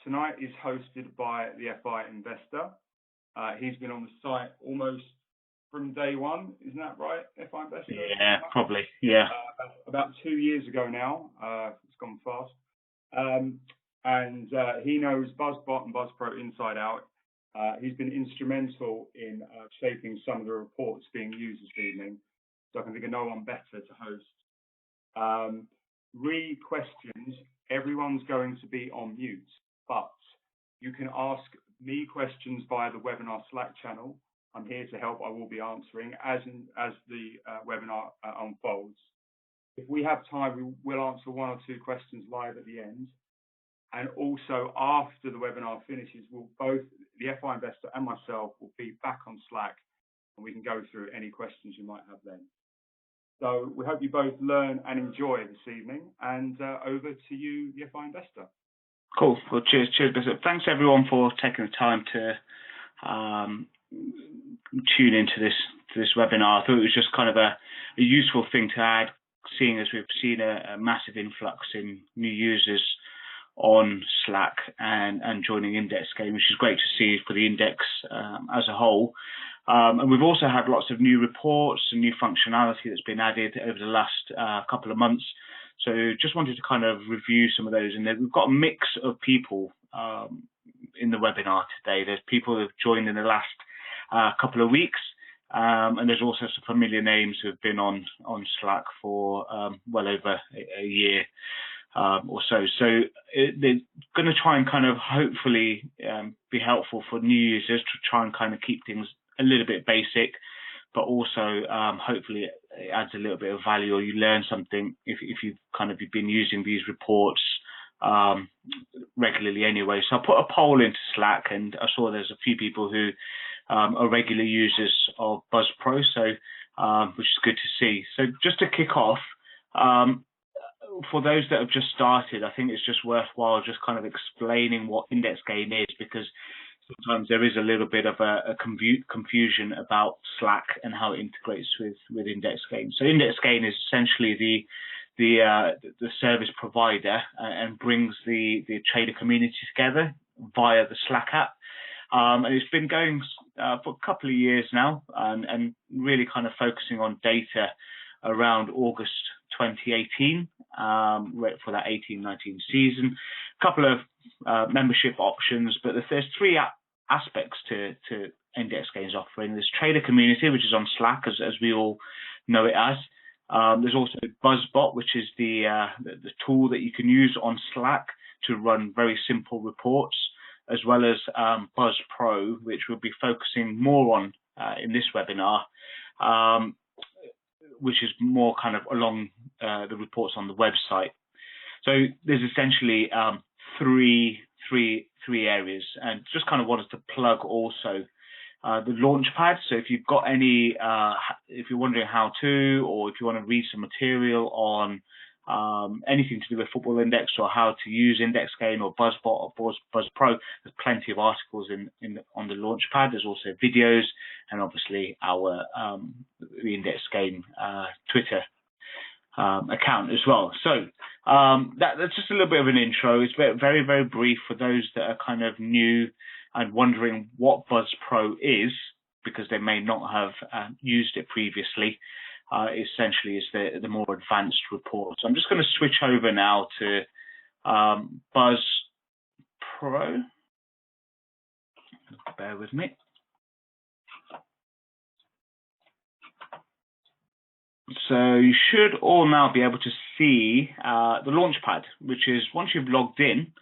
tonight is hosted by the FI investor. He's been on the site almost from day one, isn't that right, FI investor? Yeah, probably, yeah. About 2 years ago now, it's gone fast. And he knows BuzzBot and BuzzPro inside out. He's been instrumental in shaping some of the reports being used this evening. So I can think of no one better to host. Questions, everyone's going to be on mute, but you can ask me questions via the webinar Slack channel. I'm here to help. I will be answering as the webinar unfolds. If we have time, we will answer 1 or 2 questions live at the end. And also after the webinar finishes, we'll both, the FI investor and myself, will be back on Slack and we can go through any questions you might have then. So we hope you both learn and enjoy this evening, and over to you, the FI investor. Cool. Well, cheers, Bishop. Thanks everyone for taking the time to tune into this webinar. I thought it was just kind of a useful thing to add, seeing as we've seen a massive influx in new users on Slack and joining IndexGain, which is great to see for the index as a whole. And we've also had lots of new reports and new functionality that's been added over the last couple of months. So just wanted to kind of review some of those. And then we've got a mix of people in the webinar today. There's people who have joined in the last couple of weeks. And there's also some familiar names who have been on Slack for well over a year or so. So they're going to try and kind of hopefully be helpful for new users to try and kind of keep things a little bit basic, but also hopefully it adds a little bit of value, or you learn something if you've kind of been using these reports regularly anyway. So I put a poll into Slack, and I saw there's a few people who are regular users of BuzzPro, so which is good to see. So just to kick off, for those that have just started, I think it's just worthwhile just kind of explaining what IndexGain is, because sometimes there is a little bit of a confusion about Slack and how it integrates with IndexGain. So IndexGain is essentially the service provider and brings the trader community together via the Slack app. And it's been going for a couple of years now, and really kind of focusing on data around August 2018 for that 18-19 season. A couple of membership options, but there's 3 aspects to IndexGain's offering. There's trader community, which is on Slack, as we all know it as. There's also BuzzBot, which is the tool that you can use on Slack to run very simple reports, as well as BuzzPro, which we'll be focusing more on in this webinar, which is more kind of along the reports on the website. So there's essentially three areas, and just kind of wanted to plug also the Launchpad. So if you've got any, if you're wondering how to, or if you want to read some material on anything to do with Football Index, or how to use IndexGain or BuzzBot or BuzzPro, there's plenty of articles on the Launchpad. There's also videos, and obviously our the IndexGain Twitter account as well. So that's just a little bit of an intro. It's very, very brief for those that are kind of new and wondering what BuzzPro is, because they may not have used it previously. Essentially is the more advanced report. So I'm just going to switch over now to BuzzPro. Bear with me. So you should all now be able to see the Launchpad, which is, once you've logged in,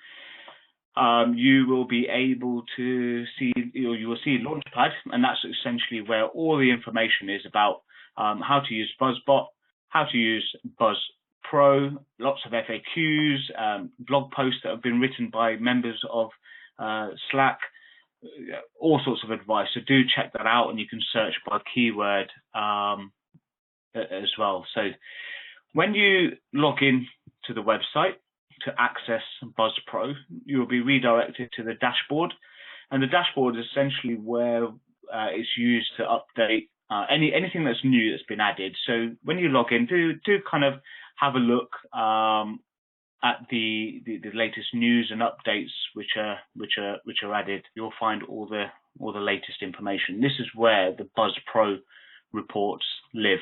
you will be able to see, or you will see Launchpad, and that's essentially where all the information is about how to use BuzzBot, how to use BuzzPro, lots of FAQs, blog posts that have been written by members of Slack, all sorts of advice. So do check that out, and you can search by keyword as well. So when you log in to the website to access BuzzPro, you will be redirected to the dashboard, and the dashboard is essentially where it's used to update anything that's new that's been added. So when you log in, do kind of have a look at the latest news and updates which are added, you'll find all the latest information. This is where the BuzzPro reports live.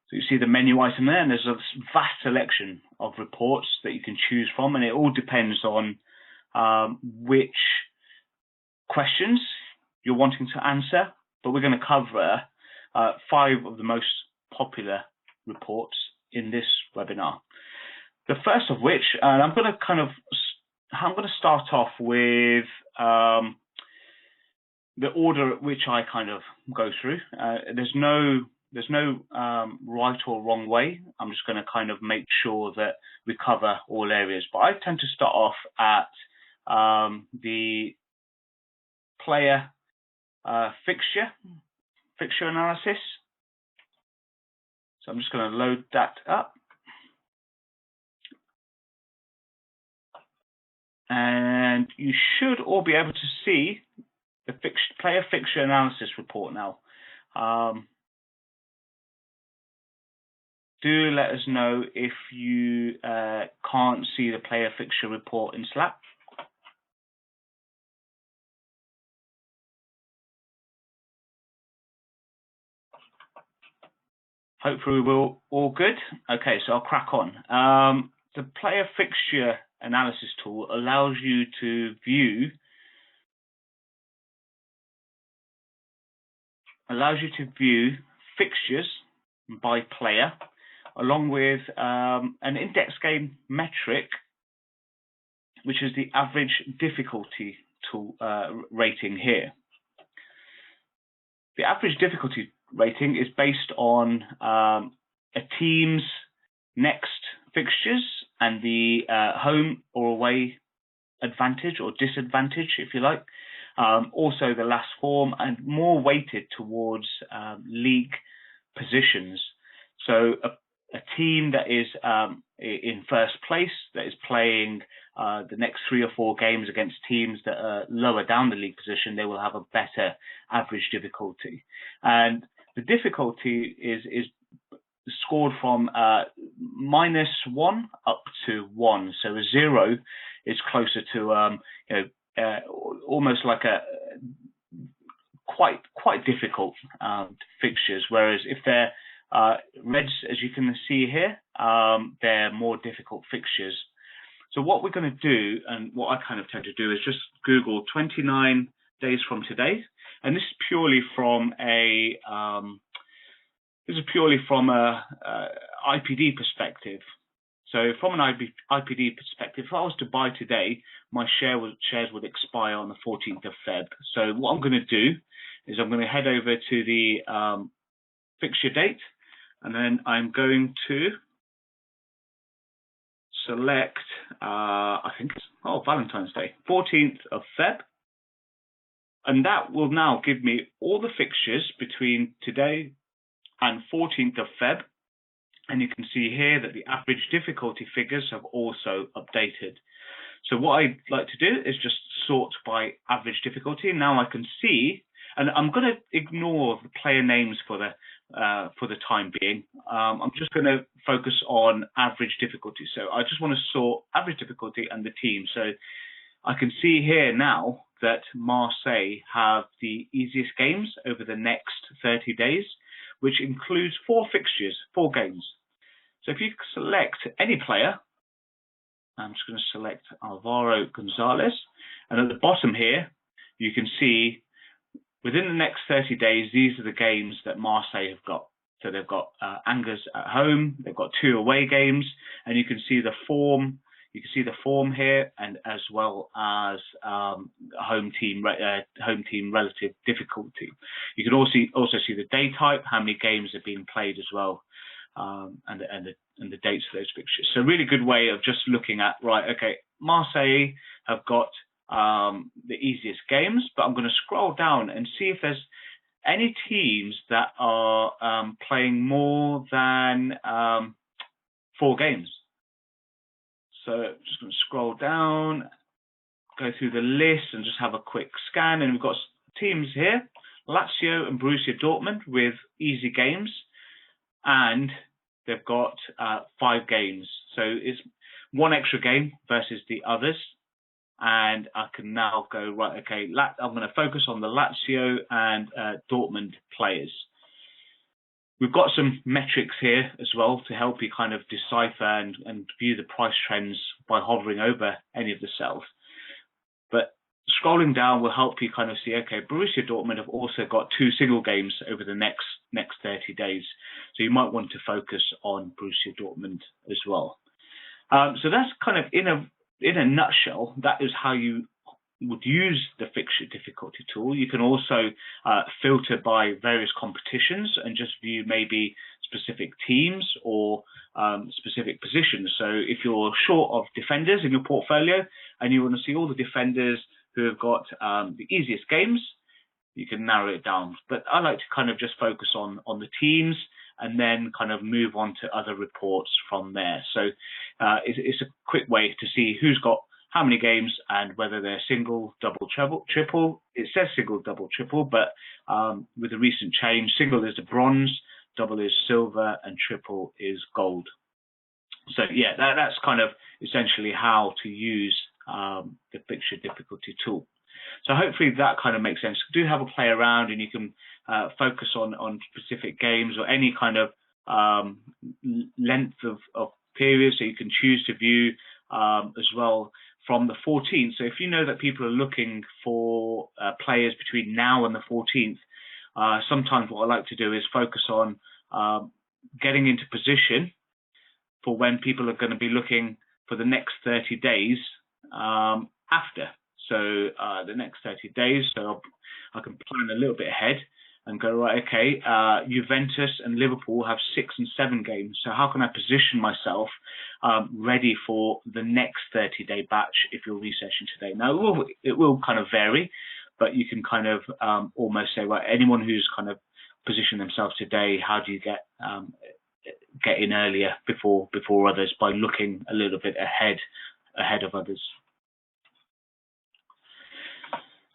So you see the menu item there, and there's a vast selection of reports that you can choose from, and it all depends on which questions you're wanting to answer. But we're going to cover 5 of the most popular reports in this webinar. The first of which, and I'm going to start off with the order at which I kind of go through. There's no right or wrong way. I'm just going to kind of make sure that we cover all areas. But I tend to start off at the player fixture analysis. So I'm just going to load that up. And you should all be able to see the player fixture analysis report now. Do let us know if you can't see the player fixture report in Slack. Hopefully we're all good. Okay, so I'll crack on. The player fixture analysis tool allows you to view fixtures by player, along with an IndexGain metric, which is the average difficulty rating here. The average difficulty rating is based on a team's next fixtures and the home or away advantage or disadvantage, if you like. Also the last form, and more weighted towards league positions. So a team that is in first place, that is playing the next 3 or 4 games against teams that are lower down the league position, they will have a better average difficulty. And the difficulty is scored from -1 up to 1. So a 0 is closer to almost like a quite difficult fixtures, whereas if they're reds, as you can see here, they're more difficult fixtures. So what we're going to do, and what I kind of tend to do, is just Google 29 days from today, and this is purely from a IPD perspective. So from an IPD perspective, if I was to buy today, my shares would expire on the 14th of Feb. So what I'm going to do is I'm going to head over to the fixture date, and then I'm going to select, I think it's Valentine's Day, 14th of Feb. And that will now give me all the fixtures between today and 14th of Feb. And you can see here that the average difficulty figures have also updated. So what I'd like to do is just sort by average difficulty. Now I can see, and I'm going to ignore the player names for the time being. I'm just going to focus on average difficulty. So I just want to sort average difficulty and the team. So I can see here now that Marseille have the easiest games over the next 30 days, which includes 4 fixtures, 4 games. So if you select any player, I'm just going to select Alvaro Gonzalez, and at the bottom here, you can see within the next 30 days, these are the games that Marseille have got. So they've got Angers at home, they've got 2 away games, and you can see the form. You can see the form here, and as well as home team relative difficulty. You can also see the day type, how many games have been played as well, and the dates of those fixtures. So really good way of just looking at, right, okay, Marseille have got the easiest games, but I'm going to scroll down and see if there's any teams that are playing more than 4 games. So I'm just going to scroll down, go through the list and just have a quick scan. And we've got teams here, Lazio and Borussia Dortmund with easy games. And they've got 5 games. So it's one extra game versus the others. And I can now go, right, okay, I'm going to focus on the Lazio and Dortmund players. We've got some metrics here as well to help you kind of decipher and view the price trends by hovering over any of the cells. But scrolling down will help you kind of see, okay, Borussia Dortmund have also got 2 single games over the next 30 days. So you might want to focus on Borussia Dortmund as well. So that's kind of in a nutshell, that is how you would use the fixture difficulty tool. You can also filter by various competitions and just view maybe specific teams or specific positions. So if you're short of defenders in your portfolio and you want to see all the defenders who have got the easiest games, you can narrow it down. But I like to kind of just focus on the teams and then kind of move on to other reports from there. So it's a quick way to see who's got how many games and whether they're single, double, triple. It says single, double, triple, but with the recent change, single is the bronze, double is silver, and triple is gold. So yeah, that's kind of essentially how to use the fixture difficulty tool. So hopefully that kind of makes sense. Do have a play around, and you can focus on specific games or any kind of length of period. So you can choose to view as well from the 14th. So if you know that people are looking for players between now and the 14th, sometimes what I like to do is focus on getting into position for when people are going to be looking for the next 30 days after. So the next 30 days, so I can plan a little bit ahead and go, right, okay, Juventus and Liverpool have 6 and 7 games. So how can I position myself ready for the next 30-day batch if you're researching today? Now, it will kind of vary, but you can kind of almost say, well, anyone who's kind of positioned themselves today, how do you get in earlier before others by looking a little bit ahead of others?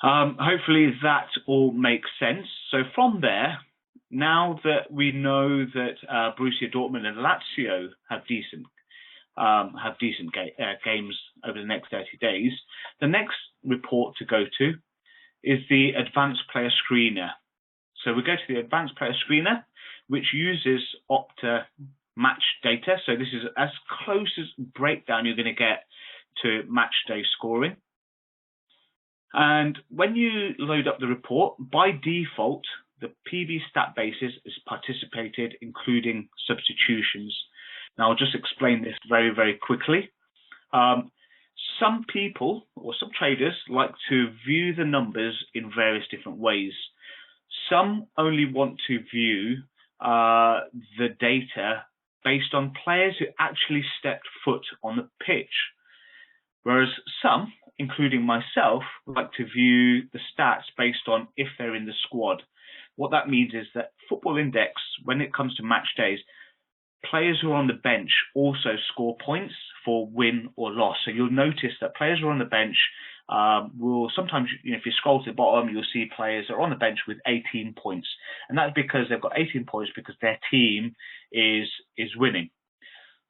Hopefully that all makes sense. So from there, now that we know that Borussia Dortmund and Lazio have decent games over the next 30 days, the next report to go to is the Advanced Player Screener. So we go to the Advanced Player Screener, which uses Opta match data. So this is as close as breakdown you're going to get to match day scoring. And when you load up the report, by default, the PB stat basis is participated, including substitutions. Now, I'll just explain this very, very quickly. Some people or some traders like to view the numbers in various different ways. Some only want to view the data based on players who actually stepped foot on the pitch, whereas some, including myself, like to view the stats based on if they're in the squad. What that means is that Football Index, when it comes to match days, players who are on the bench also score points for win or loss. So you'll notice that players who are on the bench will sometimes, if you scroll to the bottom, you'll see players that are on the bench with 18 points. And that's because they've got 18 points because their team is winning.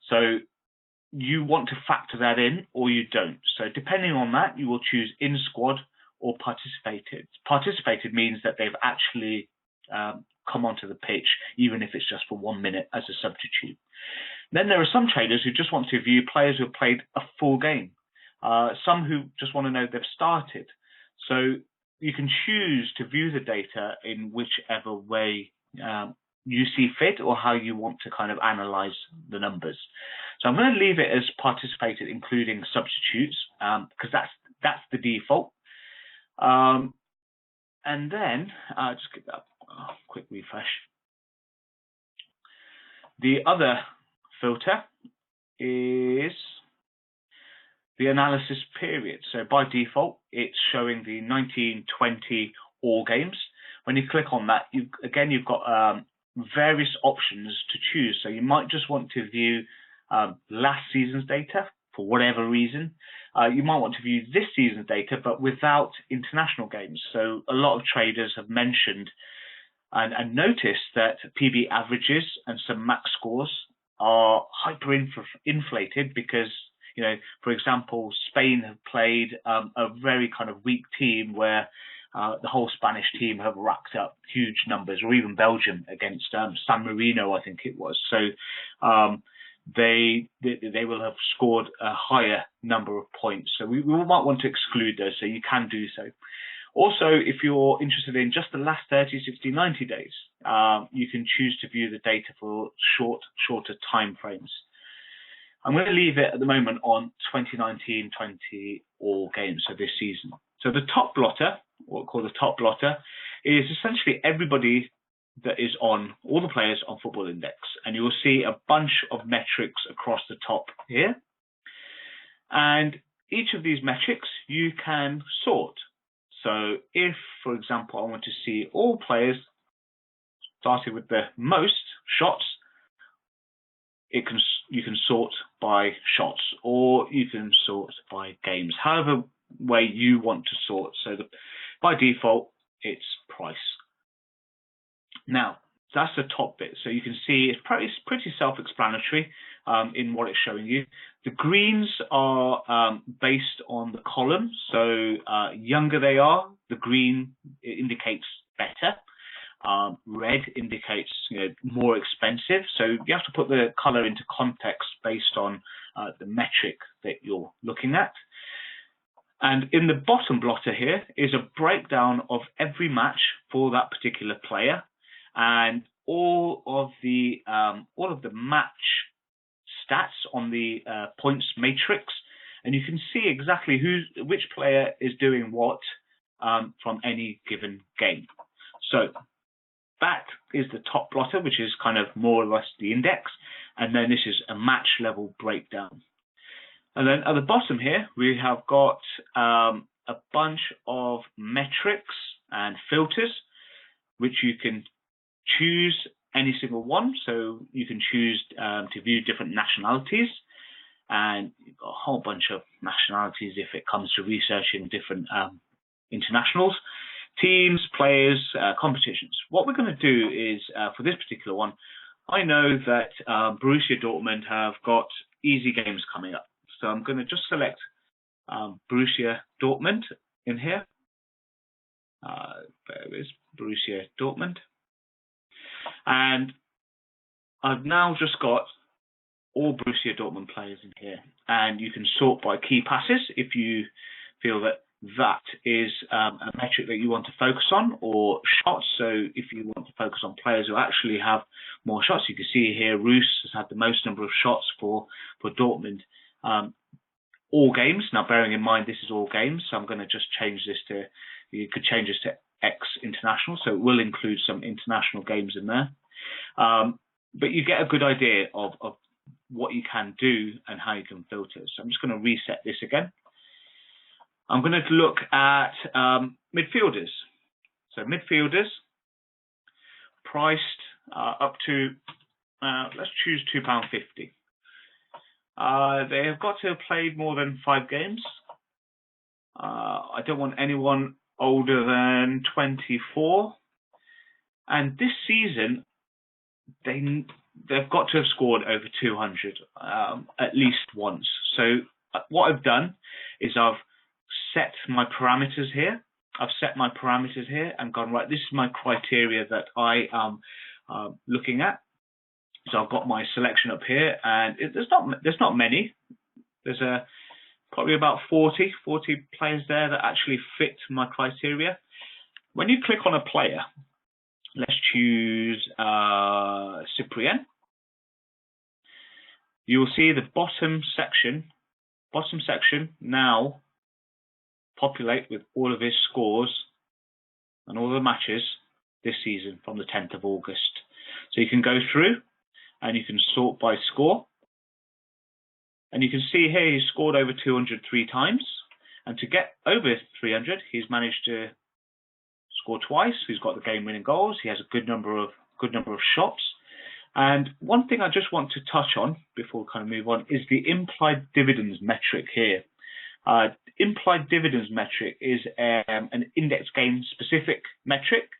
So you want to factor that in or you don't. So depending on that, you will choose in squad or participated. Participated means that they've actually come onto the pitch, even if it's just for 1 minute as a substitute. Then there are some traders who just want to view players who have played a full game. Some who just want to know they've started. So you can choose to view the data in whichever way you see fit or how you want to kind of analyze the numbers. So I'm going to leave it as participated, including substitutes, because that's the default. And then just give that a quick refresh. The other filter is the analysis period. So by default, it's showing the 1920 all games. When you click on that, you've got various options to choose. So you might just want to view last season's data for whatever reason. You might want to view this season's data, but without international games. So a lot of traders have mentioned and noticed that PB averages and some max scores are hyper-inflated because, you know, for example, Spain have played a very kind of weak team where the whole Spanish team have racked up huge numbers, or even Belgium against San Marino, I think it was. So they will have scored a higher number of points. So we might want to exclude those, so you can do so. Also, if you're interested in just the last 30, 60, 90 days, you can choose to view the data for shorter time frames. I'm going to leave it at the moment on 2019-20 all games, so this season. So the top blotter, what we call the top blotter, is essentially everybody that is on, all the players on Football Index. And you will see a bunch of metrics across the top here. And each of these metrics you can sort. So if, for example, I want to see all players, starting with the most shots, you can sort by shots, or you can sort by games, however way you want to sort. So by default, it's price. Now, that's the top bit. So you can see it's pretty self-explanatory in what it's showing you. The greens are based on the column. So younger they are, the green indicates better. Red indicates, you know, more expensive. So you have to put the color into context based on the metric that you're looking at. And in the bottom blotter here is a breakdown of every match for that particular player, and all of the match stats on the points matrix, and you can see exactly which player is doing what from any given game. So that is the top blotter, which is kind of more or less the index, and then this is a match level breakdown. And then at the bottom here, we have got a bunch of metrics and filters, which you can choose any single one. So you can choose to view different nationalities, and you've got a whole bunch of nationalities if it comes to researching different internationals, teams, players, competitions. What we're going to do is, for this particular one, I know that Borussia Dortmund have got easy games coming up. So I'm going to just select Borussia Dortmund in here. There is Borussia Dortmund. And I've now just got all Borussia Dortmund players in here. And you can sort by key passes if you feel that that is a metric that you want to focus on, or shots. So if you want to focus on players who actually have more shots, you can see here Roos has had the most number of shots for Dortmund. All games. Now, bearing in mind, this is all games, so I'm going to just change this to, you could change this to X international, so it will include some international games in there. But you get a good idea of what you can do and how you can filter. So I'm just going to reset this again. I'm going to look at midfielders. So midfielders priced up to, let's choose £2.50. They have got to have played more than 5 games. I don't want anyone older than 24. And this season, they've got to have scored over 200 at least once. So what I've done is I've set my parameters here. And gone, right, this is my criteria that I am looking at. So I've got my selection up here, and there's not many. There's probably about 40 players there that actually fit my criteria. When you click on a player, let's choose Cyprien. You will see the bottom section now populate with all of his scores and all the matches this season from the 10th of August. So you can go through and you can sort by score. And you can see here he's scored over 203 times. And to get over 300, he's managed to score twice. He's got the game-winning goals. He has a good number of shots. And one thing I just want to touch on before we kind of move on is the implied dividends metric here. Implied dividends metric is an IndexGain specific metric.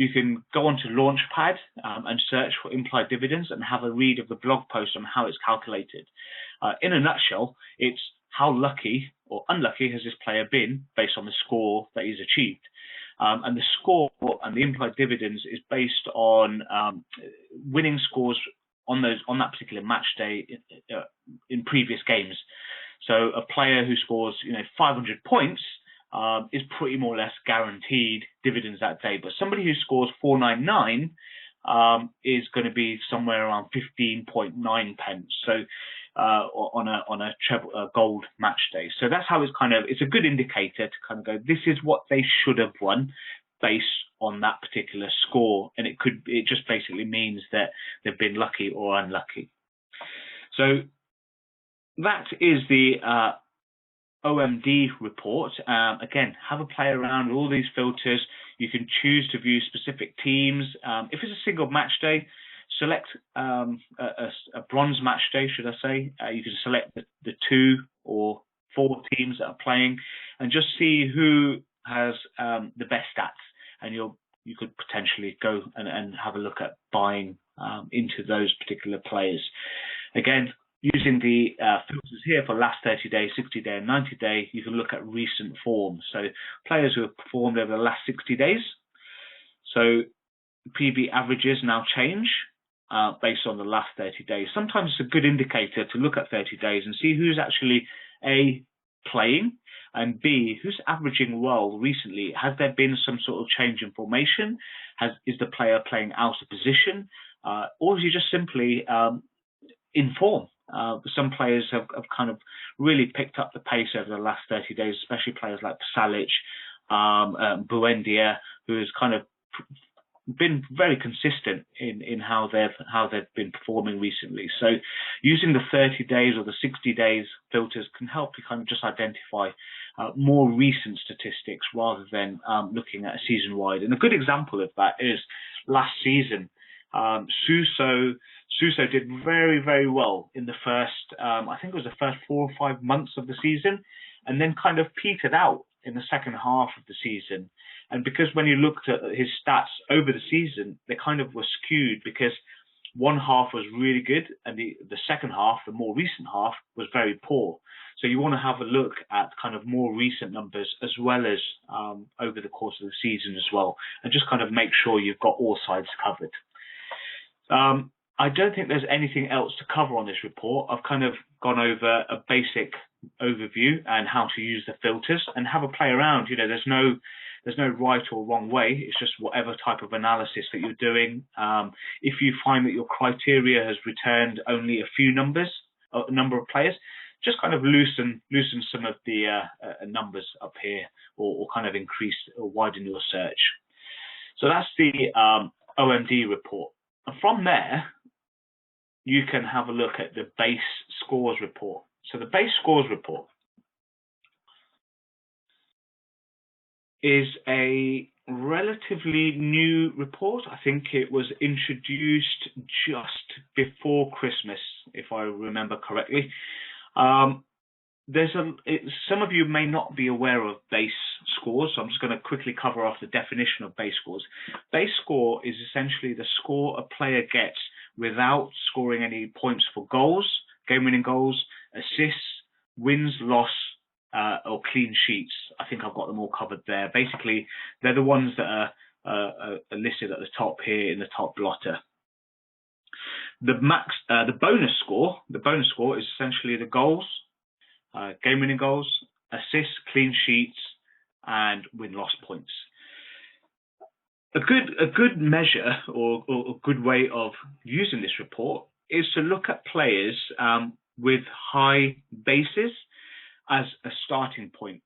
you can go onto Launchpad and search for implied dividends and have a read of the blog post on how it's calculated. In a nutshell, it's how lucky or unlucky has this player been based on the score that he's achieved. And the score and the implied dividends is based on winning scores on that particular match day in previous games. So a player who scores 500 points is pretty more or less guaranteed dividends that day. But somebody who scores 499 is going to be somewhere around 15.9 pence. So on a gold match day. So that's how it's a good indicator to kind of go, this is what they should have won based on that particular score. And it just basically means that they've been lucky or unlucky. So that is the OMD report. Again, have a play around with all these filters. You can choose to view specific teams. If it's a single match day, select a bronze match day, should I say. You can select the 2 or 4 teams that are playing and just see who has the best stats. And you could potentially go and have a look at buying into those particular players. Again, using the filters here for last 30 days, 60 day and 90 day, you can look at recent form. So players who have performed over the last 60 days. So PV averages now change based on the last 30 days. Sometimes it's a good indicator to look at 30 days and see who's actually A, playing, and B, who's averaging well recently. Has there been some sort of change in formation? Is the player playing out of position? Or is he just simply in form? Some players have kind of really picked up the pace over the last 30 days, especially players like Pasalic, Buendia, who has kind of been very consistent in how they've been performing recently. So using the 30 days or the 60 days filters can help you kind of just identify more recent statistics rather than looking at a season wide. And a good example of that is last season. Suso did very, very well in the first, I think it was the first 4 or 5 months of the season, and then kind of petered out in the second half of the season. And because when you looked at his stats over the season, they kind of were skewed because one half was really good and the second half, the more recent half, was very poor. So you want to have a look at kind of more recent numbers as well as over the course of the season as well, and just kind of make sure you've got all sides covered. I don't think there's anything else to cover on this report. I've kind of gone over a basic overview and how to use the filters and have a play around. There's no right or wrong way. It's just whatever type of analysis that you're doing. If you find that your criteria has returned only a number of players, just kind of loosen some of the numbers up here, or kind of increase or widen your search. So that's the OMD report. And from there, you can have a look at the base scores report. So the base scores report is a relatively new report. I think it was introduced just before Christmas, if I remember correctly. Some of you may not be aware of base scores, so I'm just going to quickly cover off the definition of base scores. Base score is essentially the score a player gets without scoring any points for goals, game-winning goals, assists, wins, loss, or clean sheets. I think I've got them all covered there. Basically, they're the ones that are listed at the top here in the top blotter. The bonus score is essentially the goals, game-winning goals, assists, clean sheets, and win-loss points. A good measure or a good way of using this report is to look at players with high bases as a starting point.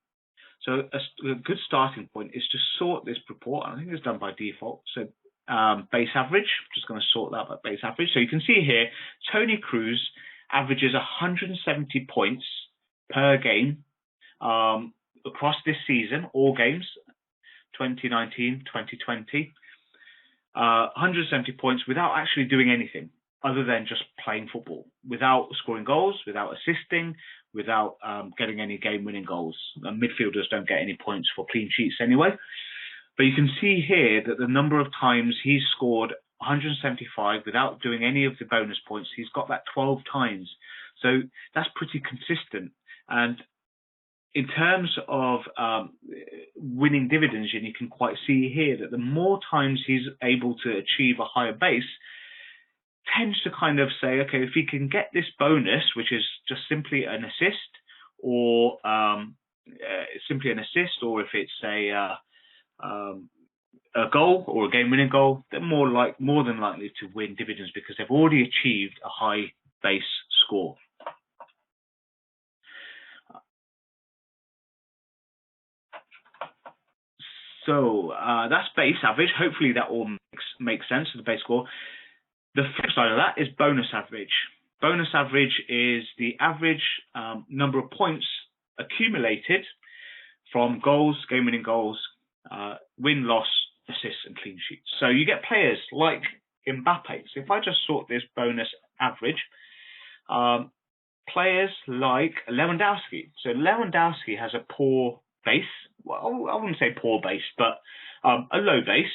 So a good starting point is to sort this report. I think it's done by default. So base average, I'm just going to sort that by base average. So you can see here, Tony Cruz averages 170 points per game across this season, all games, 2019, 2020, 170 points without actually doing anything other than just playing football, without scoring goals, without assisting, without getting any game-winning goals. And midfielders don't get any points for clean sheets anyway. But you can see here that the number of times he's scored 175 without doing any of the bonus points, he's got that 12 times. So that's pretty consistent. And in terms of winning dividends, and you can quite see here that the more times he's able to achieve a higher base, tends to kind of say, okay, if he can get this bonus, which is just simply an assist, or simply an assist, or if it's a goal or a game-winning goal, they're more than likely to win dividends because they've already achieved a high base score. So that's base average. Hopefully that all makes sense of the base score. The flip side of that is bonus average. Bonus average is the average number of points accumulated from goals, game-winning goals, win-loss, assists, and clean sheets. So you get players like Mbappe. So if I just sort this bonus average, players like Lewandowski. So Lewandowski has a poor base. Well, I wouldn't say poor base, but a low base.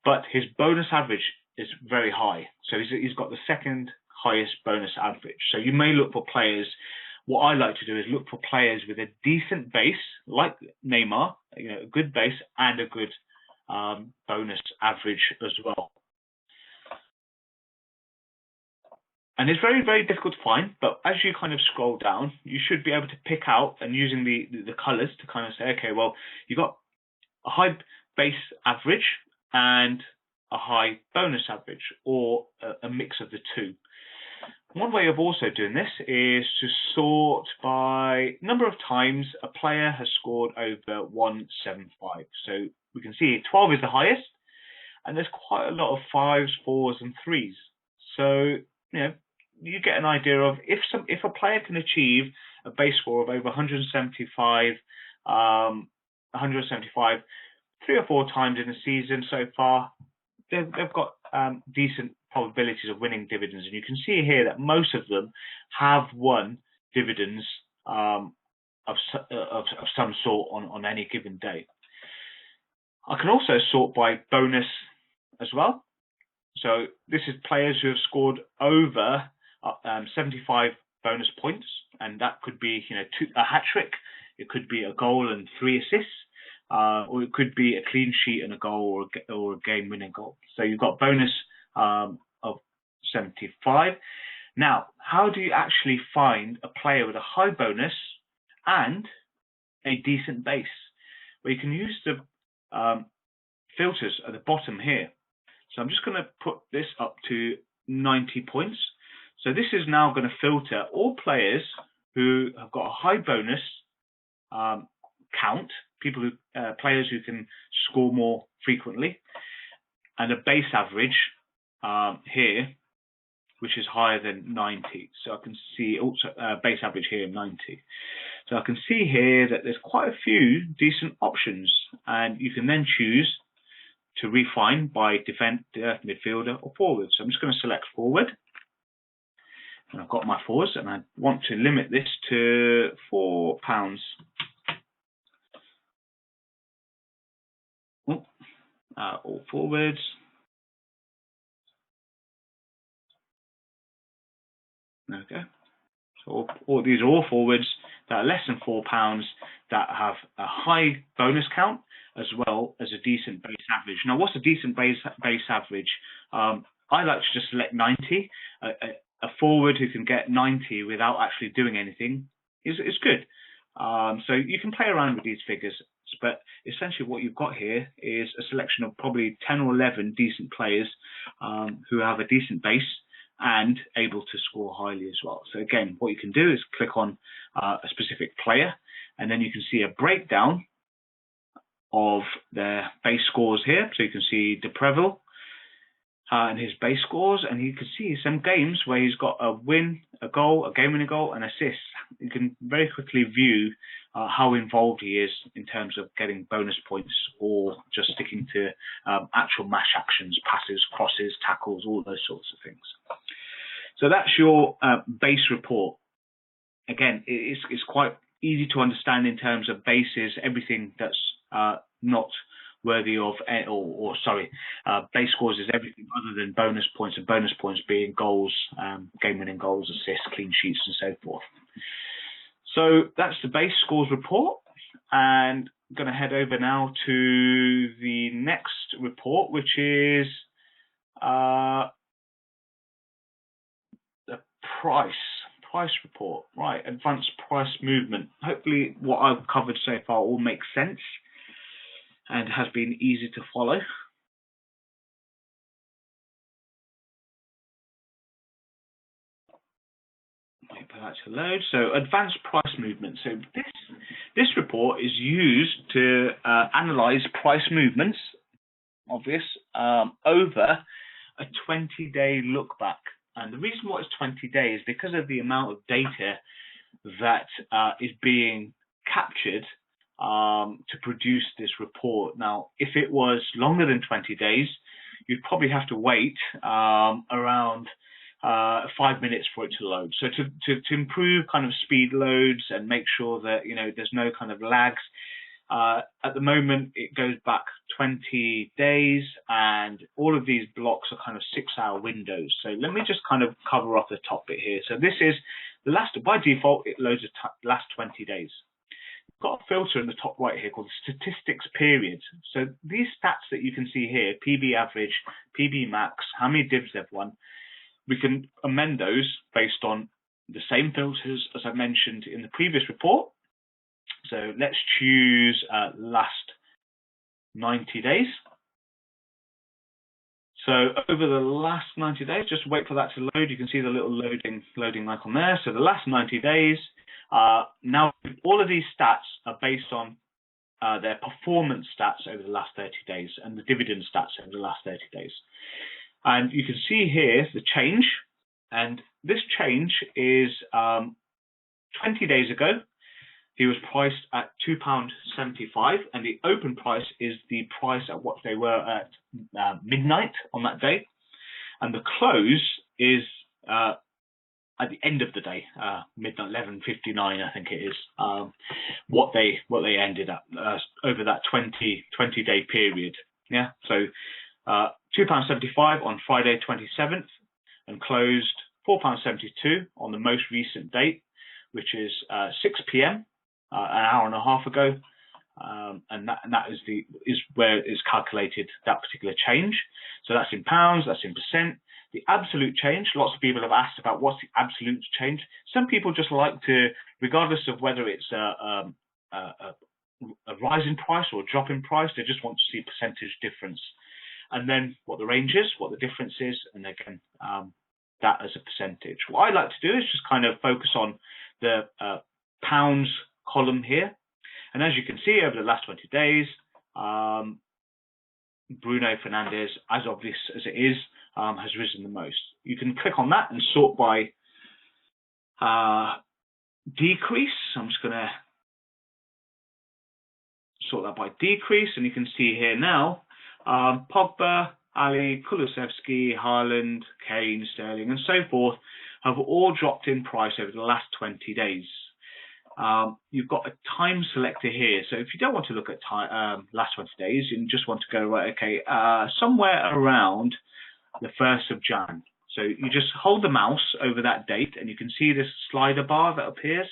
But his bonus average is very high. So he's got the second highest bonus average. So you may look for players. What I like to do is look for players with a decent base, like Neymar, a good base and a good bonus average as well. And it's very, very difficult to find, but as you kind of scroll down, you should be able to pick out, and using the colors to kind of say, okay, well, you've got a high base average and a high bonus average, or a mix of the two. One way of also doing this is to sort by number of times a player has scored over 175. So we can see 12 is the highest, and there's quite a lot of 5s, 4s, and 3s. So you get an idea of if a player can achieve a base score of over 175, 3 or 4 times in the season so far, they've got decent probabilities of winning dividends. And you can see here that most of them have won dividends of some sort on any given day. I can also sort by bonus as well. So this is players who have scored over 75 bonus points, and that could be a hat trick, it could be a goal and 3 assists, or it could be a clean sheet and a goal, or a game-winning goal. So you've got bonus of 75. Now, how do you actually find a player with a high bonus and a decent base? Well, you can use the filters at the bottom here. So I'm just going to put this up to 90 points. So this is now going to filter all players who have got a high bonus count, players who can score more frequently, and a base average here, which is higher than 90. So I can see also base average here 90. So I can see here that there's quite a few decent options, and you can then choose to refine by defender, midfielder, or forward. So I'm just going to select forward. And I've got my forwards, and I want to limit this to £4. All forwards. Okay. So all these are all forwards that are less than £4 that have a high bonus count as well as a decent base average. Now, what's a decent base average? I like to just select 90. A forward who can get 90 without actually doing anything is good. So you can play around with these figures, but essentially what you've got here is a selection of probably 10 or 11 decent players who have a decent base and able to score highly as well. So again, what you can do is click on a specific player, and then you can see a breakdown of their base scores here. So you can see DePreville and his base scores, and you can see some games where he's got a win, a goal, a game-winning goal, and assists. You can very quickly view how involved he is in terms of getting bonus points or just sticking to actual match actions, passes, crosses, tackles, all those sorts of things. So that's your base report. Again, it's quite easy to understand in terms of bases, everything that's not worthy of, base scores is everything other than bonus points, and bonus points being goals, game-winning goals, assists, clean sheets, and so forth. So that's the base scores report, and I'm going to head over now to the next report, which is the price report. Right, advanced price movement. Hopefully what I've covered so far all makes sense and has been easy to follow. Wait for that to load. So advanced price movement. So this report is used to analyze price movements, obvious, over a 20-day look back. And the reason why it's 20 days is because of the amount of data that is being captured to produce this report. Now, if it was longer than 20 days, you'd probably have to wait around 5 minutes for it to load. So to improve kind of speed loads and make sure that there's no kind of lags, at the moment it goes back 20 days, and all of these blocks are kind of 6-hour windows. So let me just kind of cover off the top bit here. So this is the last, by default it loads the last 20 days. We've got a filter in the top right here called statistics period. So these stats that you can see here, PB average, PB max, how many divs they've won, we can amend those based on the same filters as I mentioned in the previous report. So let's choose last 90 days. So over the last 90 days, just wait for that to load. You can see the little loading icon there. So the last 90 days, now all of these stats are based on their performance stats over the last 30 days and the dividend stats over the last 30 days. And you can see here the change, and this change is 20 days ago. He was priced at £2.75, and the open price is the price at what they were at midnight on that day, and the close is at the end of the day, midnight 11:59, I think it is, what they ended up over that 20-day period. Yeah, so £2.75 on Friday 27th, and closed £4.72 on the most recent date, which is 6 p.m. An hour and a half ago, and that is where it's calculated, that particular change. So that's in pounds, that's in percent. The absolute change, lots of people have asked about what's the absolute change. Some people just like to, regardless of whether it's a rise in price or a drop in price, they just want to see percentage difference. And then what the range is, what the difference is, and again, that as a percentage. What I like to do is just kind of focus on the pounds column here, and as you can see over the last 20 days, Bruno Fernandes, as obvious as it is, has risen the most. You can click on that and sort by decrease. I'm just going to sort that by decrease, and you can see here now Pogba, Ali, Kulusevski, Haaland, Kane, Sterling, and so forth have all dropped in price over the last 20 days. You've got a time selector here, so if you don't want to look at last 20 days, you just want to go, right, okay, somewhere around the 1st of Jan. So you just hold the mouse over that date, and you can see this slider bar that appears,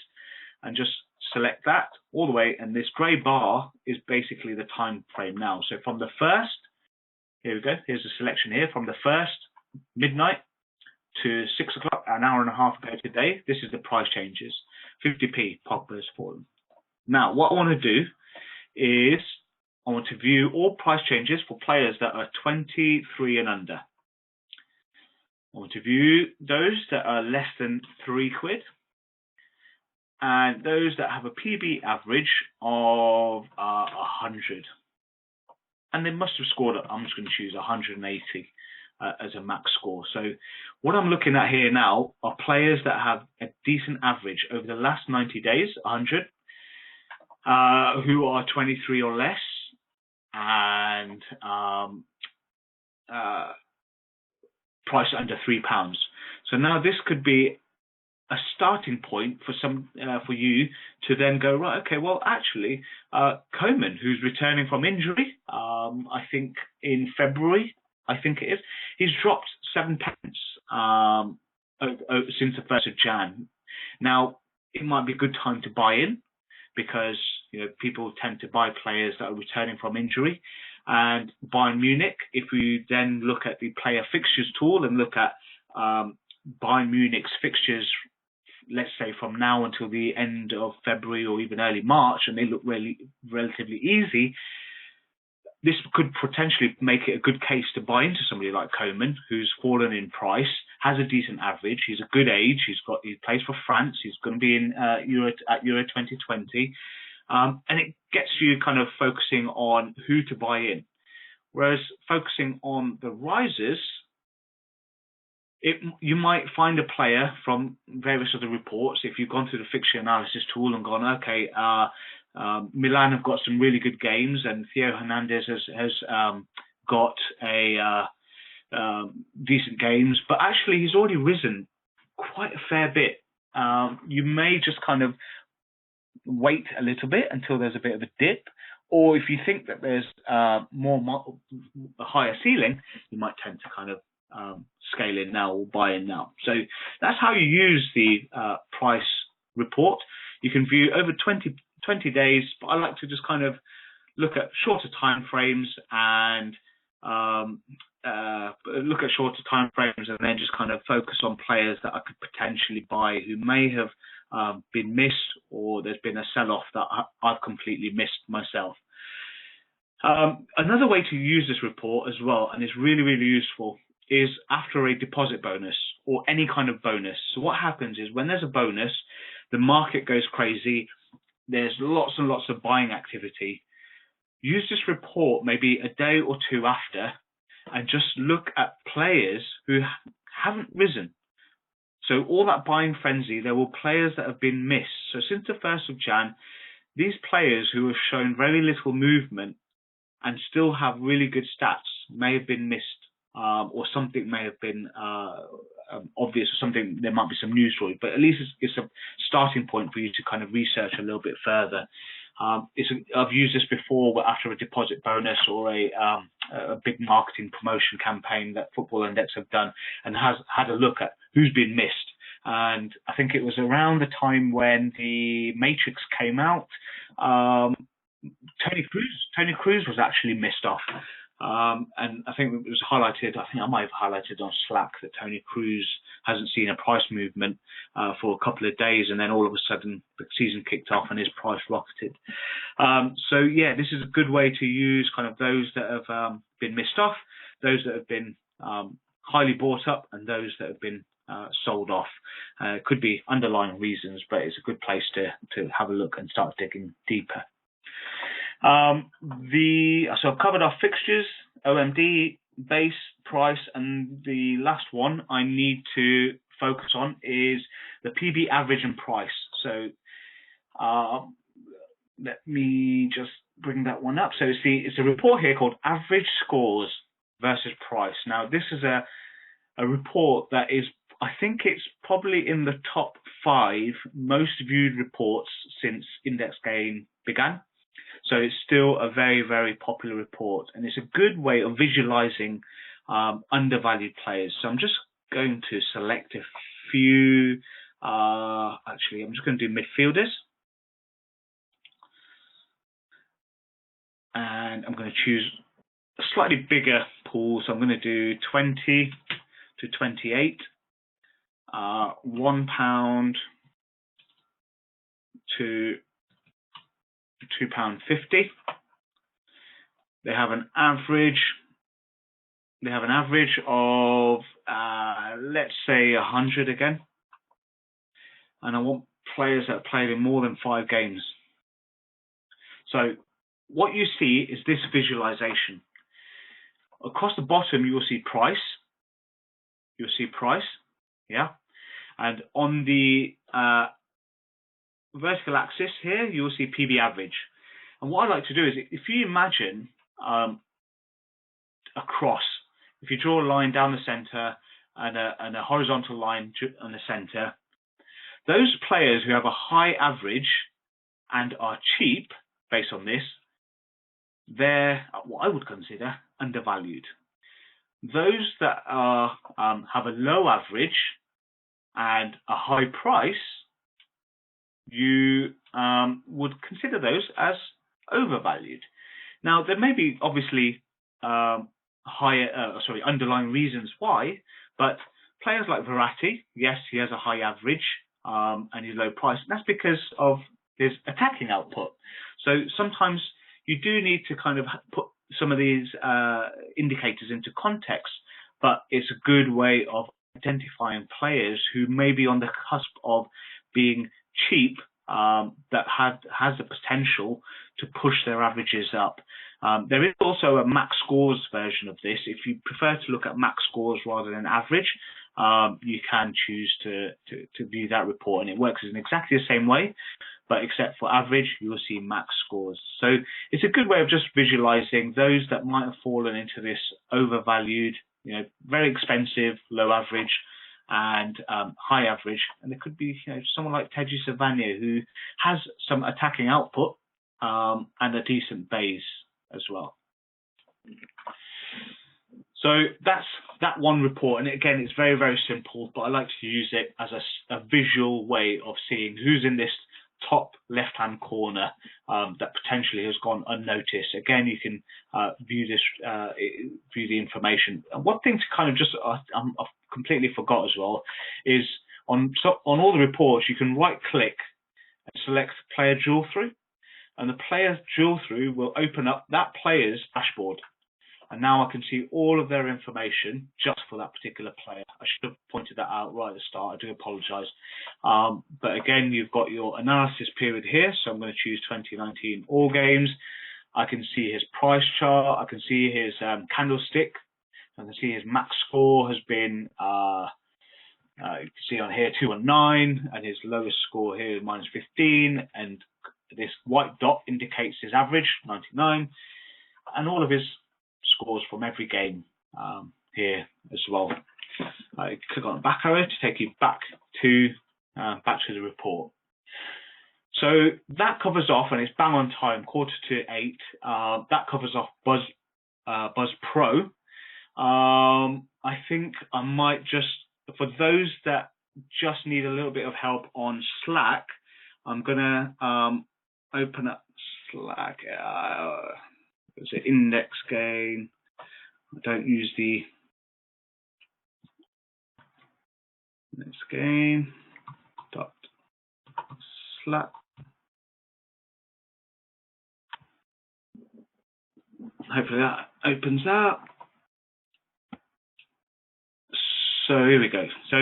and just select that all the way, and this grey bar is basically the time frame now. So from the 1st, here we go, here's the selection here, from the 1st, midnight, to 6 o'clock, an hour and a half ago today, this is the price changes. 50p Pogba's fallen. Now, what I want to do is I want to view all price changes for players that are 23 and under. I want to view those that are less than £3, and those that have a PB average of 100. And they must have scored, I'm just going to choose 180 as a max score. So what I'm looking at here now are players that have a decent average over the last 90 days, 100, who are 23 or less, and price under £3. So now this could be a starting point for for you to then go, right, okay, well, actually, Coman, who's returning from injury, I think in February, I think it is, he's dropped 7 pence since the 1st of Jan. Now, it might be a good time to buy in because people tend to buy players that are returning from injury. And Bayern Munich, if we then look at the player fixtures tool and look at Bayern Munich's fixtures, let's say from now until the end of February or even early March, and they look relatively easy, this could potentially make it a good case to buy into somebody like Coman, who's fallen in price, has a decent average, he's a good age, he plays for France, he's going to be in Euro 2020, and it gets you kind of focusing on who to buy in. Whereas focusing on the risers, you might find a player from various other reports. If you've gone through the fixture analysis tool and gone, okay, Milan have got some really good games, and Theo Hernandez has got a decent games, but actually he's already risen quite a fair bit. You may just kind of wait a little bit until there's a bit of a dip, or if you think that there's a higher ceiling, you might tend to kind of scale in now or buy in now. So that's how you use the price report. You can view over 20 days, but I like to just kind of look at shorter time frames and and then just kind of focus on players that I could potentially buy who may have been missed, or there's been a sell-off that I've completely missed myself. Another way to use this report as well, and it's really, really useful, is after a deposit bonus or any kind of bonus. So what happens is when there's a bonus, the market goes crazy. There's lots and lots of buying activity. Use this report maybe a day or two after and just look at players who haven't risen. So all that buying frenzy, there were players that have been missed. So since the 1st of Jan, these players who have shown very little movement and still have really good stats may have been missed, or something may have been obvious, or something, there might be some news story, but at least it's a starting point for you to kind of research a little bit further. I've used this before after a deposit bonus or a big marketing promotion campaign that Football Index have done, and has had a look at who's been missed. And I think it was around the time when the Matrix came out, Tony Cruz was actually missed off. And I think it was highlighted, I think I might have highlighted on Slack that Tony Cruz hasn't seen a price movement for a couple of days, and then all of a sudden the season kicked off and his price rocketed. So yeah, this is a good way to use kind of those that have been missed off, those that have been highly bought up, and those that have been sold off. It could be underlying reasons, but it's a good place to have a look and start digging deeper. So I've covered our fixtures, OMD, base, price, and the last one I need to focus on is the PB average and price. So let me just bring that one up. So it's a report here called Average Scores versus Price. Now this is a report that is, I think it's probably in the top 5 most viewed reports since IndexGain began. So it's still a very, very popular report, and it's a good way of visualizing undervalued players. So I'm just going to select a few. Actually, I'm just going to do midfielders, and I'm going to choose a slightly bigger pool. So I'm going to do 20 to 28, £1 to £2.50. They have an average. They have an average of let's say 100 again, and I want players that have played in more than 5 games. So what you see is this visualization. Across the bottom, you will see price. You'll see price, yeah, and on the vertical axis here, you will see PB average. And what I like to do is, if you imagine a cross, if you draw a line down the center and a horizontal line on the center, those players who have a high average and are cheap based on this, they're what I would consider undervalued. Those that are have a low average and a high price, you would consider those as overvalued. Now, there may be obviously underlying reasons why, but players like Verratti, yes, he has a high average and he's low price. And that's because of his attacking output. So sometimes you do need to kind of put some of these indicators into context, but it's a good way of identifying players who may be on the cusp of being cheap, that has the potential to push their averages up. There is also a max scores version of this. If you prefer to look at max scores rather than average, you can choose to view that report, and it works in exactly the same way, but except for average, you will see max scores. So it's a good way of just visualizing those that might have fallen into this overvalued, very expensive, low average, and high average. And there could be someone like Teji Savania who has some attacking output and a decent base as well. So that's that one report, and again, it's very, very simple, but I like to use it as a visual way of seeing who's in this top left-hand corner that potentially has gone unnoticed. Again, you can view the information. And one thing to kind of just I've completely forgot as well is on all the reports you can right-click and select Player Drill Through, and the Player Drill Through will open up that player's dashboard. And now I can see all of their information just for that particular player. I should have pointed that out right at the start. I do apologize. But again, you've got your analysis period here. So I'm going to choose 2019 All Games. I can see his price chart. I can see his candlestick. I can see his max score has been, you can see on here, 219, and his lowest score here is -15. And this white dot indicates his average, 99. And all of his scores from every game here as well. I click on the back arrow to take you back to the report. So that covers off, and it's bang on time, 7:45. That covers off BuzzPro. I think I might just, for those that just need a little bit of help on Slack, I'm gonna open up Slack. Is it IndexGain? I don't use the IndexGain.Slack. Hopefully that opens up. So here we go. So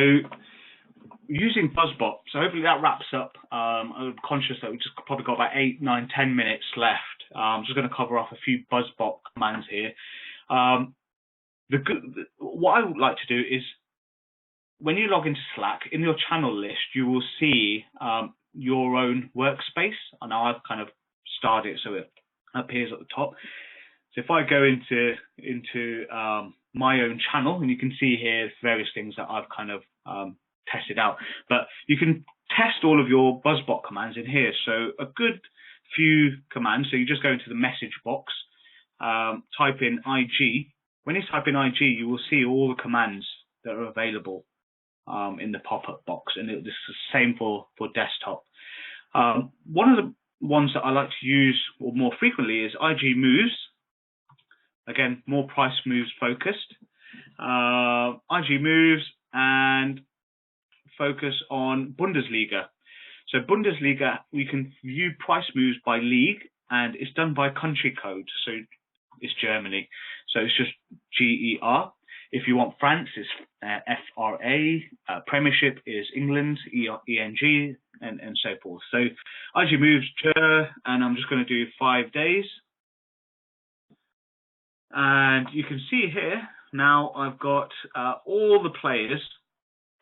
using BuzzBot, so hopefully that wraps up. I'm conscious that we just probably got about 8, 9, 10 minutes left. I'm just going to cover off a few BuzzBot commands here. What I would like to do is, when you log into Slack, in your channel list, you will see your own workspace. And now I've kind of started it so it appears at the top. So if I go into my own channel, and you can see here various things that I've kind of tested out, but you can test all of your BuzzBot commands in here. So a good few commands. So you just go into the message box, type in IG. When you type in IG, you will see all the commands that are available in the pop-up box, and this is the same for desktop. One of the ones that I like to use more frequently is igmoves. Again, more price moves focused. igmoves and focus on Bundesliga. So Bundesliga, we can view price moves by league, and it's done by country code. So it's Germany. So it's just GER. If you want France, it's FRA. Premiership is England, ENG, and so forth. So igmoves, and I'm just going to do 5 days. And you can see here, now I've got all the players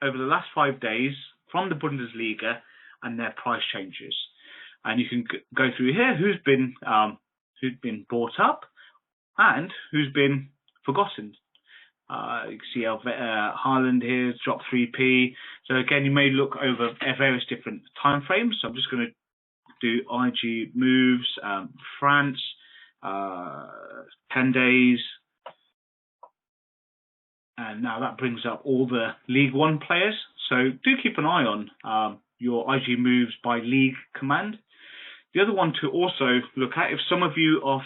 over the last 5 days from the Bundesliga and their price changes. And you can go through here who's been bought up and who's been forgotten. You can see Haaland here dropped 3p. So again, you may look over various different time frames. So I'm just going to do IG moves, France, 10 days. And now that brings up all the League One players. So do keep an eye on your IG moves by league command. The other one to also look at, if some of you are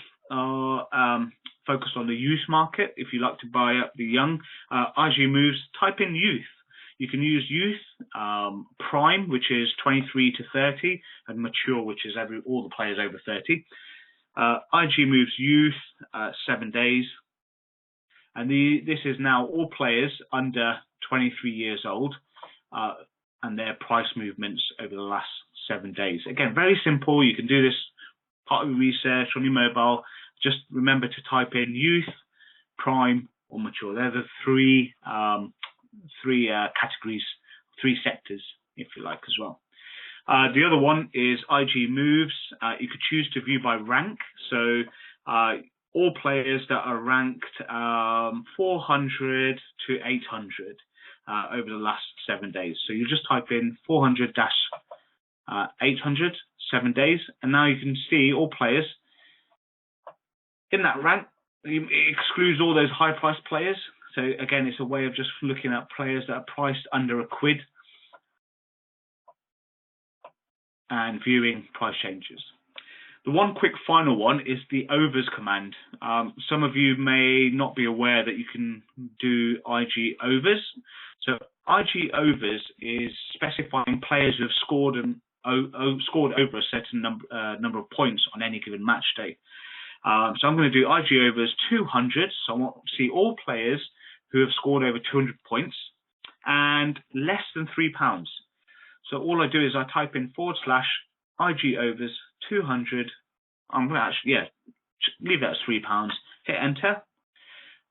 focused on the youth market, if you like to buy up the young, IG moves, type in youth. You can use youth, prime, which is 23 to 30, and mature, which is all the players over 30. IG moves youth, 7 days. And this is now all players under 23 years old and their price movements over the last 7 days. Again, very simple. You can do this part of your research on your mobile. Just remember to type in youth, prime, or mature. They're the three categories, 3 sectors, if you like, as well. The other one is IG moves. You could choose to view by rank. So all players that are ranked 400 to 800 over the last 7 days. So you just type in 400-800, 7 days, and now you can see all players in that rank. It excludes all those high-priced players. So again, it's a way of just looking at players that are priced under £1 and viewing price changes. The one quick final one is the overs command. Some of you may not be aware that you can do IG overs. So IG overs is specifying players who have scored over a certain number of points on any given match day. So I'm going to do IG overs 200. So I want to see all players who have scored over 200 points and less than £3. So all I do is I type in / IG overs 200. I'm going to actually, leave that as £3. Hit enter.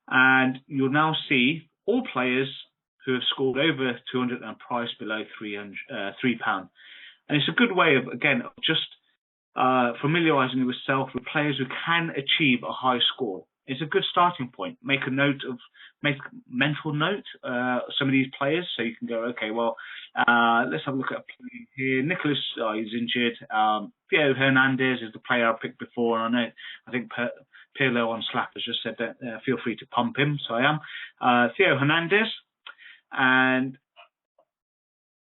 And you'll now see all players who have scored over 200 and priced below £3. And it's a good way of, again, just familiarizing yourself with players who can achieve a high score. It's a good starting point. Make a mental note some of these players, so you can go, okay, well, let's have a look at a play here. Nicholas, he's injured. Theo Hernandez is the player I picked before, and I think Pirlo on Slack has just said that feel free to pump him, so I am. Theo Hernandez, and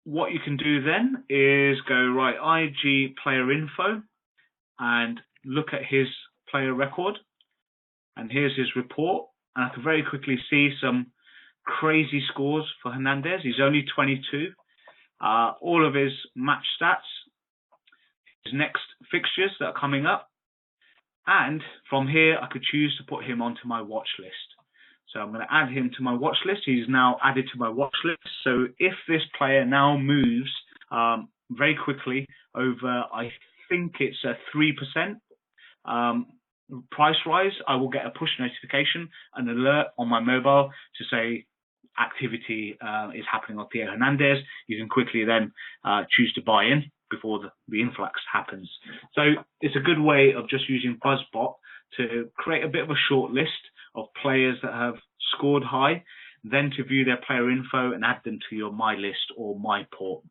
what you can do then is go right igplayerinfo and look at his player record. And here's his report. And I can very quickly see some crazy scores for Hernandez. He's only 22. All of his match stats, his next fixtures that are coming up. And from here, I could choose to put him onto my watch list. So I'm going to add him to my watch list. He's now added to my watch list. So if this player now moves very quickly over, I think it's a 3%, price rise, I will get a push notification, an alert on my mobile to say activity is happening on Theo Hernandez. You can quickly then choose to buy in before the influx happens. So it's a good way of just using BuzzBot to create a bit of a short list of players that have scored high, then to view their player info and add them to your My List or My Port.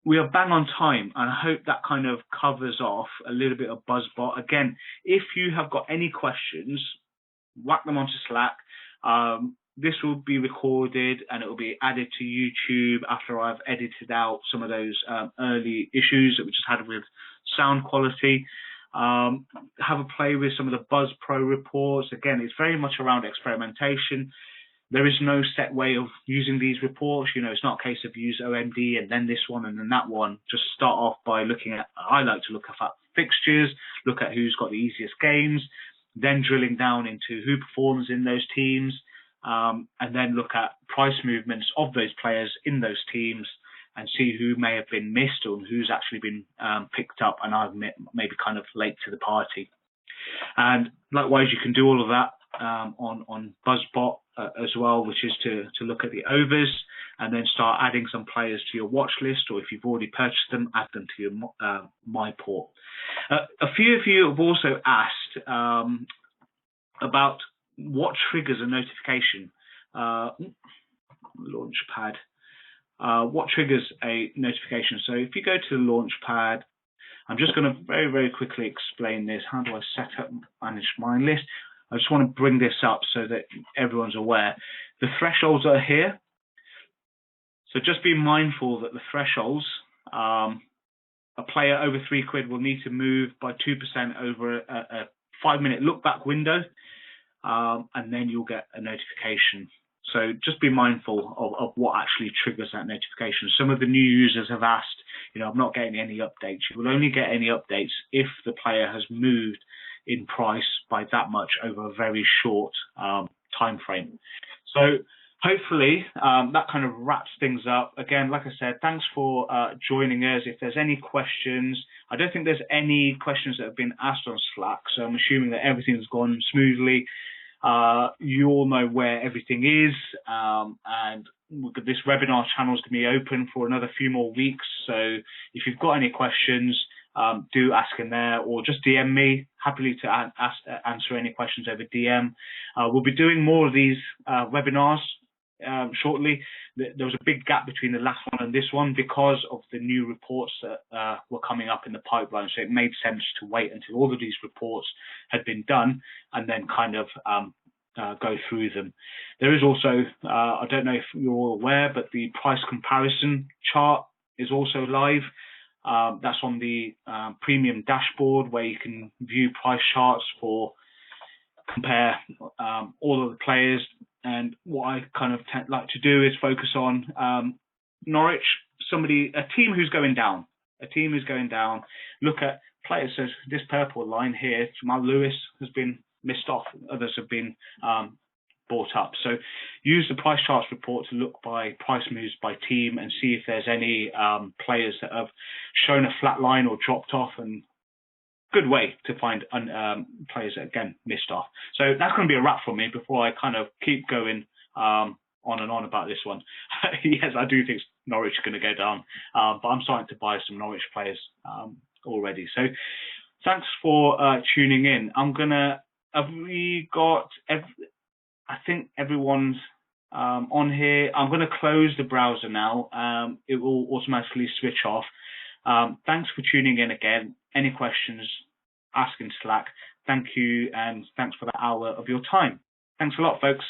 We are bang on time, and I hope that kind of covers off a little bit of BuzzBot. Again, if you have got any questions, whack them onto Slack. This will be recorded and it will be added to YouTube after I've edited out some of those early issues that we just had with sound quality. Have a play with some of the BuzzPro reports. Again, it's very much around experimentation. There is no set way of using these reports. You know, it's not a case of use OMD and then this one and then that one. Just start off by looking at, I like to look at fixtures, look at who's got the easiest games, then drilling down into who performs in those teams, and then look at price movements of those players in those teams and see who may have been missed or who's actually been picked up and I've maybe kind of late to the party. And likewise, you can do all of that on BuzzBot as well, which is to look at the overs and then start adding some players to your watch list, or if you've already purchased them, add them to your My Port. A few of you have also asked about what triggers a notification? Launchpad. What triggers a notification? So if you go to the Launchpad, I'm just going to very, very quickly explain this. How do I set up manage my list? I just want to bring this up so that everyone's aware. The thresholds are here. So just be mindful that the thresholds, a player over £3 will need to move by 2% over a 5-minute look back window, and then you'll get a notification. So just be mindful of what actually triggers that notification. Some of the new users have asked, I'm not getting any updates. You will only get any updates if the player has moved in price by that much over a very short time frame. So hopefully that kind of wraps things up. Again, like I said, thanks for joining us. If there's any questions, I don't think there's any questions that have been asked on Slack, so I'm assuming that everything's gone smoothly. You all know where everything is, and this webinar channel is going to be open for another few more weeks. So if you've got any questions, do ask in there, or just DM me. Happily to answer any questions over DM. We'll be doing more of these webinars shortly. There was a big gap between the last one and this one because of the new reports that were coming up in the pipeline. So it made sense to wait until all of these reports had been done and then kind of go through them. There is also, I don't know if you're all aware, but the price comparison chart is also live. That's on the Premium Dashboard, where you can view price charts for compare all of the players. And what I kind of like to do is focus on Norwich, a team who's going down. Look at players. So this purple line here, Jamal Lewis has been missed off. Others have been brought up. So use the price charts report to look by price moves by team and see if there's any players that have shown a flat line or dropped off, and good way to find players that, again, missed off. So that's going to be a wrap for me before I kind of keep going on and on about this one. Yes, I do think Norwich is going to go down, but I'm starting to buy some Norwich players already. So thanks for tuning in. I think everyone's on here. I'm going to close the browser now. It will automatically switch off. Thanks for tuning in again. Any questions, ask in Slack. Thank you, and thanks for the hour of your time. Thanks a lot, folks.